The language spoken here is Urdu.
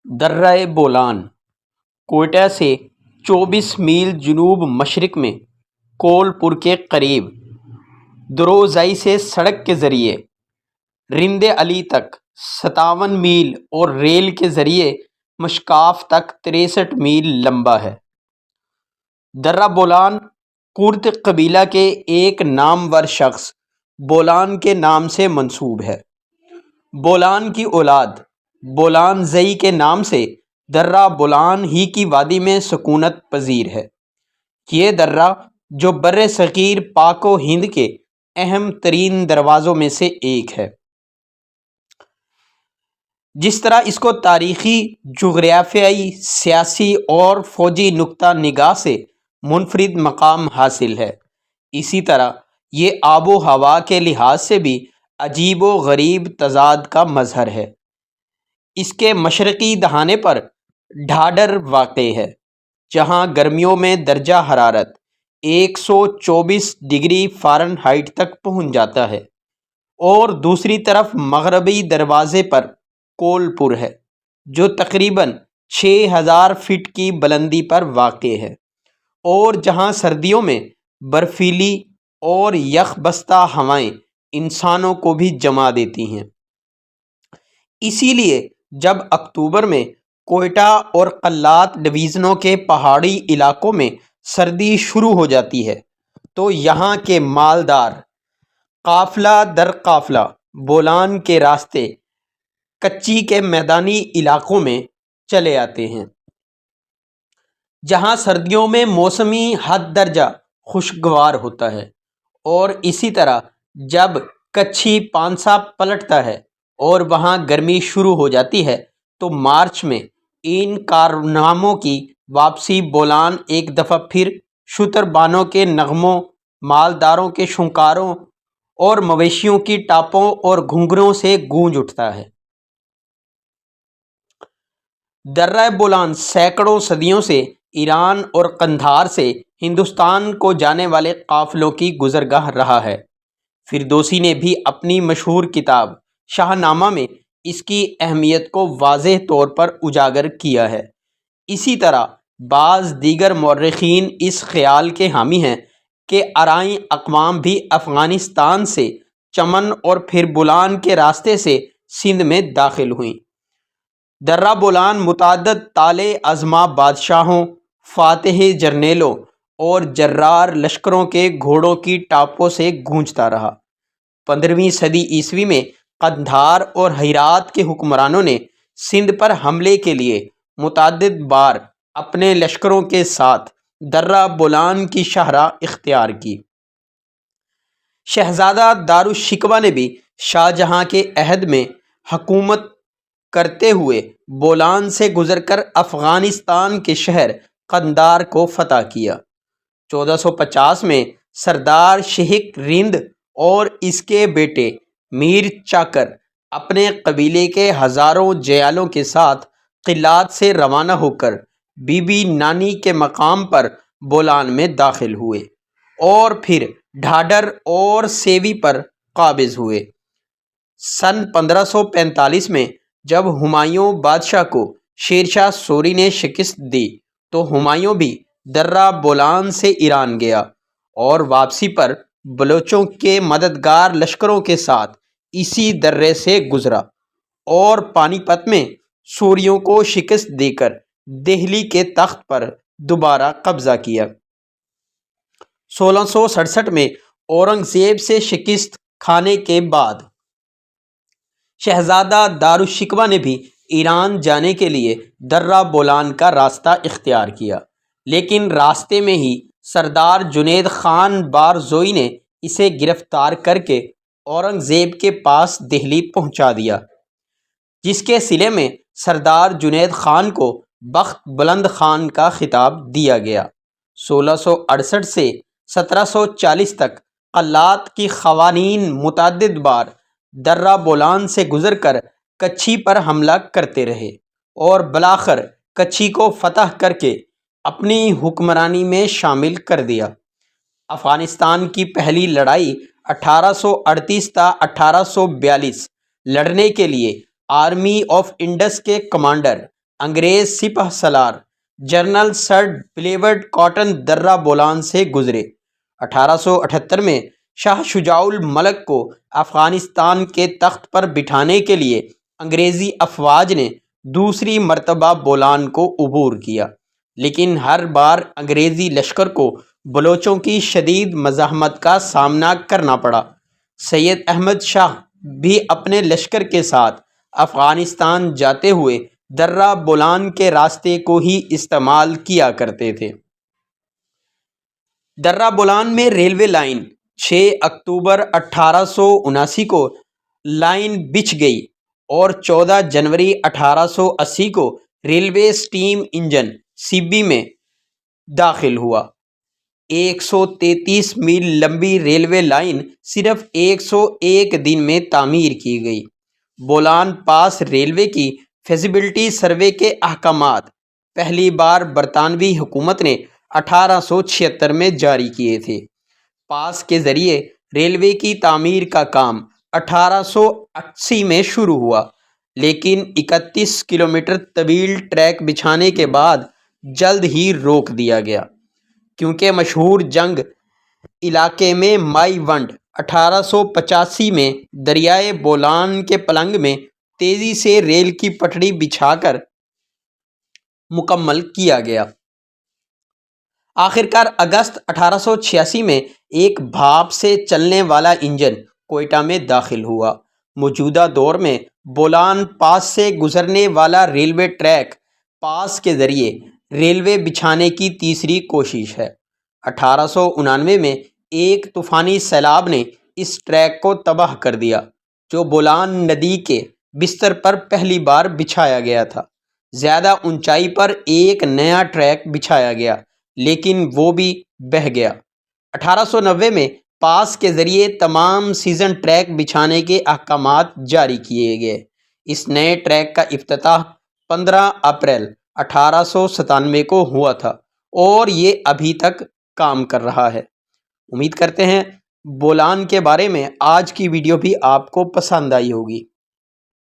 درہ بولان کوئٹہ سے 24 میل جنوب مشرق میں کول پور کے قریب دروزائی سے سڑک کے ذریعے رند علی تک 57 میل اور ریل کے ذریعے مشکاف تک 63 میل لمبا ہے۔ درہ بولان کرد قبیلہ کے ایک نامور شخص بولان کے نام سے منسوب ہے۔ بولان کی اولاد بولان زئی کے نام سے درہ بولان ہی کی وادی میں سکونت پذیر ہے۔ یہ درہ جو بر صغیر پاک و ہند کے اہم ترین دروازوں میں سے ایک ہے، جس طرح اس کو تاریخی، جغرافیائی، سیاسی اور فوجی نقطہ نگاہ سے منفرد مقام حاصل ہے، اسی طرح یہ آب و ہوا کے لحاظ سے بھی عجیب و غریب تضاد کا مظہر ہے۔ اس کے مشرقی دہانے پر ڈھاڈر واقع ہے، جہاں گرمیوں میں درجہ حرارت 124 ڈگری فارنہائٹ تک پہنچ جاتا ہے، اور دوسری طرف مغربی دروازے پر کول پور ہے، جو تقریباً 6000 فٹ کی بلندی پر واقع ہے، اور جہاں سردیوں میں برفیلی اور یخ بستہ ہوائیں انسانوں کو بھی جما دیتی ہیں۔ اسی لیے جب اکتوبر میں کوئٹہ اور قلات ڈویژنوں کے پہاڑی علاقوں میں سردی شروع ہو جاتی ہے تو یہاں کے مالدار قافلہ در قافلہ بولان کے راستے کچی کے میدانی علاقوں میں چلے آتے ہیں، جہاں سردیوں میں موسمی حد درجہ خوشگوار ہوتا ہے، اور اسی طرح جب کچھی پانسا پلٹتا ہے اور وہاں گرمی شروع ہو جاتی ہے تو مارچ میں ان کارناموں کی واپسی بولان ایک دفعہ پھر شتر بانوں کے نغموں، مالداروں کے شنکاروں اور مویشیوں کی ٹاپوں اور گھنگروں سے گونج اٹھتا ہے۔ درہ بولان سینکڑوں صدیوں سے ایران اور قندھار سے ہندوستان کو جانے والے قافلوں کی گزرگاہ رہا ہے۔ فردوسی نے بھی اپنی مشہور کتاب شاہ نامہ میں اس کی اہمیت کو واضح طور پر اجاگر کیا ہے۔ اسی طرح بعض دیگر مورخین اس خیال کے حامی ہیں کہ آرائیں اقوام بھی افغانستان سے چمن اور پھر بولان کے راستے سے سندھ میں داخل ہوئیں۔ درہ بولان متعدد طالع ازما بادشاہوں، فاتح جرنیلوں اور جرار لشکروں کے گھوڑوں کی ٹاپوں سے گونجتا رہا۔ 15ویں صدی عیسوی میں قندھار اور ہرات کے حکمرانوں نے سندھ پر حملے کے لیے متعدد بار اپنے لشکروں کے ساتھ درہ بولان کی شاہراہ اختیار کی۔ شہزادہ دارالشکوہ نے بھی شاہ جہاں کے عہد میں حکومت کرتے ہوئے بولان سے گزر کر افغانستان کے شہر قندھار کو فتح کیا۔ 1450 میں سردار شہک رند اور اس کے بیٹے میر چاکر اپنے قبیلے کے ہزاروں جیالوں کے ساتھ قلات سے روانہ ہو کر بی بی نانی کے مقام پر بولان میں داخل ہوئے اور پھر ڈھاڈر اور سیوی پر قابض ہوئے۔ سن 1545 میں جب ہمایوں بادشاہ کو شیرشاہ سوری نے شکست دی تو ہمایوں بھی درہ بولان سے ایران گیا اور واپسی پر بلوچوں کے مددگار لشکروں کے ساتھ اسی درے سے گزرا اور پانی پت میں سوریوں کو شکست دے کر دہلی کے تخت پر دوبارہ قبضہ کیا۔ 1667 میں اورنگزیب سے شکست کھانے کے بعد شہزادہ دارالشکوہ نے بھی ایران جانے کے لیے درہ بولان کا راستہ اختیار کیا، لیکن راستے میں ہی سردار جنید خان بارزوئی نے اسے گرفتار کر کے اورنگزیب کے پاس دہلی پہنچا دیا، جس کے صلے میں سردار جنید خان کو بخت بلند خان کا خطاب دیا گیا۔ 1668 سے 1740 تک قلات کی قوانین متعدد بار درہ بولان سے گزر کر کچھی پر حملہ کرتے رہے اور بالآخر کچھی کو فتح کر کے اپنی حکمرانی میں شامل کر دیا۔ افغانستان کی پہلی لڑائی 1838 تا 1842 لڑنے کے لیے آرمی آف انڈس کے کمانڈر انگریز سپہ سالار جنرل سر بلیورڈ کاٹن درہ بولان سے گزرے۔ 1878 میں شاہ شجاع الملک کو افغانستان کے تخت پر بٹھانے کے لیے انگریزی افواج نے دوسری مرتبہ بولان کو عبور کیا، لیکن ہر بار انگریزی لشکر کو بلوچوں کی شدید مزاحمت کا سامنا کرنا پڑا۔ سید احمد شاہ بھی اپنے لشکر کے ساتھ افغانستان جاتے ہوئے درہ بولان کے راستے کو ہی استعمال کیا کرتے تھے۔ درہ بولان میں ریلوے لائن 6 اکتوبر 1879 کو لائن بچھ گئی اور 14 جنوری 1880 کو ریلوے اسٹیم انجن CB میں داخل ہوا۔ 133 میل لمبی ریلوے لائن صرف 101 دن میں تعمیر کی گئی۔ بولان پاس ریلوے کی فیزیبلٹی سروے کے احکامات پہلی بار برطانوی حکومت نے 1876 میں جاری کیے تھے۔ پاس کے ذریعے ریلوے کی تعمیر کا کام 1880 میں شروع ہوا، لیکن 31 کلومیٹر طویل ٹریک بچھانے کے بعد جلد ہی روک دیا گیا، کیونکہ مشہور جنگ علاقے میں مائی ونڈ 1885 میں دریائے بولان کے پلنگ میں تیزی سے ریل کی پٹڑی بچھا کر مکمل کیا گیا۔ آخرکار اگست 1886 میں ایک بھاپ سے چلنے والا انجن کوئٹہ میں داخل ہوا۔ موجودہ دور میں بولان پاس سے گزرنے والا ریلوے ٹریک پاس کے ذریعے ریلوے بچھانے کی تیسری کوشش ہے۔ 1899 میں ایک طوفانی سیلاب نے اس ٹریک کو تباہ کر دیا، جو بولان ندی کے بستر پر پہلی بار بچھایا گیا تھا۔ زیادہ اونچائی پر ایک نیا ٹریک بچھایا گیا، لیکن وہ بھی بہہ گیا۔ 1890 میں پاس کے ذریعے تمام سیزن ٹریک بچھانے کے احکامات جاری کیے گئے۔ اس نئے ٹریک کا افتتاح 15 اپریل 1897 کو ہوا تھا اور یہ ابھی تک کام کر رہا ہے۔ امید کرتے ہیں بولان کے بارے میں آج کی ویڈیو بھی آپ کو پسند آئی ہوگی۔